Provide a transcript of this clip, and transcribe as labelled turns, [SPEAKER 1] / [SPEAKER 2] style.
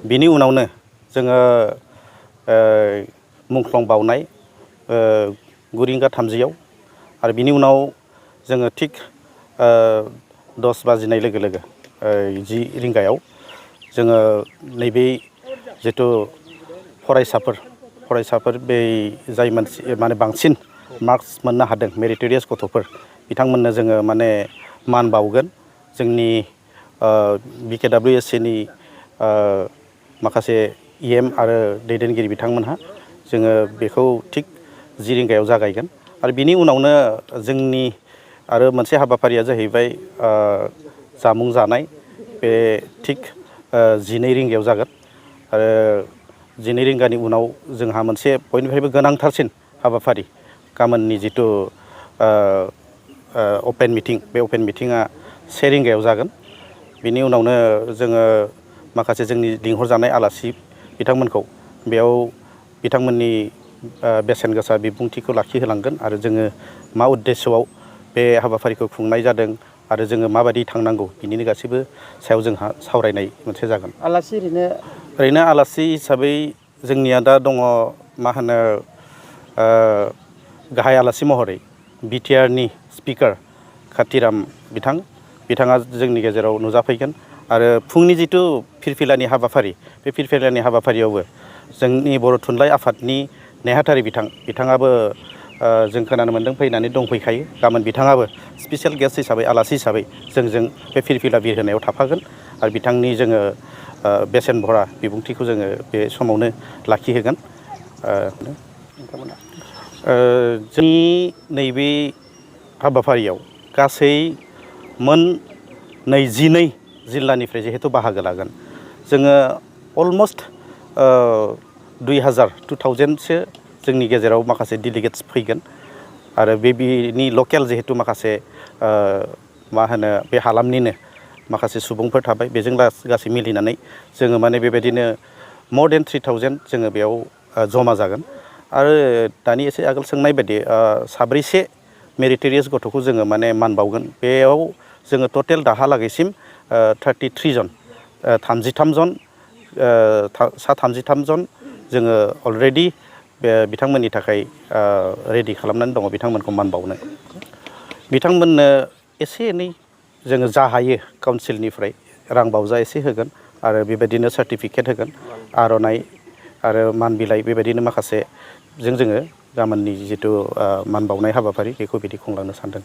[SPEAKER 1] बिनि उनावनो जोङो मुंख्लं बावनाय 9:30 आरो बिनि उनाव जोङो थिग 10 बाजिनाय लोगो लोगो 10 रिंगायाव जोङो नैबे जिथु फरायसाफोर बे जाय मानसि माने बांसिन मार्क्स मोननो हादों मेरिटरियास गथ'फोर बिथांमोननो जोङो माने मान बावगोन जोंनि BKWSC नि माखासे EM आरो दैदेनगिरि बिथांमोनहा जोङो बेखौ थिग 10 रिंगायाव जागायगोन आरो बिनि उनावनो जोंनि आरो मोनसे हाबाफारिया जाहैबाय जामुं जानाय बे थिग 12 रिंगायाव जागोन आरो 12 रिंगानि उनाव जोंहा मोनसे बयनिफ्रायबो गोनांथारसिन हाबाफारि गाबोननि जिथु अपेन मिटिं बे अपेन मिटिङा 1 रिंगायाव जागोन बिनि उनावनो जोङो माखासे जोंनि लिंहरजानाय आलासि बिथांमोनखौ बेयाव बिथांमोननि बेसेन गोसा बिबुंथिखौ लाखिहोलांगोन आरो जोङो मा उद्देশ্যआव बे हाबाफारिखौ खुंनाय जादों आरो जोङो माबायदि थांनांगौ बिनिनो गासैबो सायाव जोंहा सावरायनाय मोनसे जागोन।
[SPEAKER 2] आलासि
[SPEAKER 1] ओरैनो आलासि हिसाबै जोंनिया दा दङ मा होनो गाहाय आलासि महरै BTR नि स्पिकार खाथिराम बिथाङा जोंनि गेजेराव नुजाफैगोन आरो फुंनि जिथु फिरफिलानि हाबाफारि बे फिरफिलानि हाबाफारियावबो जोंनि बर' थुनलाइ आफादनि नेहाथारि बिथाङाबो जों खोनानो मोन्दों फैनानै दंफैखायो गाबोन बिथाङाबो स्पेसियेल गेस्ट हिसाबै आलासि हिसाबै जोंजों बे फिरफिला बिरहोनायाव थाफागोन आरो बिथांनि जोङो बेसेन भरा बिबुंथिखौ जोङो बे समावनो लाखिहोगोन। जोंनि नैबे हाबाफारियाव गासै मोन 22 जिल्लानिफ्राय जिहेतु बाहागो लागोन जोङो अलमस्ट 2000सो जोंनि गेजेराव माखासे डेलिगेट्स फैगोन आरो बेनि लकेल जिहेतु माखासे मा होनो बे हालामनिनो माखासे सुबुंफोर थाबाय बेजों गासै मिलिनानै जोङो माने बेबायदिनो more than 3000 जोङो बेयाव जमा जागोन आरो दानि एसे आगोल सोंनाय बायदि साब्रैसे मेरिटरियास गथ'खौ जोङो माने मान बावगोन बेयाव जोङो टटेल दाहालागैसिम 33 जन 33 जन सा 33 जन जोङो अलरेडि बिथांमोननि थाखाय रेडि खालामनानै दङ बिथांमोनखौ मान बावनो बिथांमोननो एसे एनै जोङो जा हायो काउन्सिलनिफ्राय रां बावजा एसे होगोन आरो बेबायदिनो सार्टिफिकेट होगोन आर'नाइ आरो मान बिलाइ बेबायदिनो माखासे जोङो गाबोननि जिथु मान बावनाय हाबाफारि बेखौ बिदि खुंलांनो सानदों।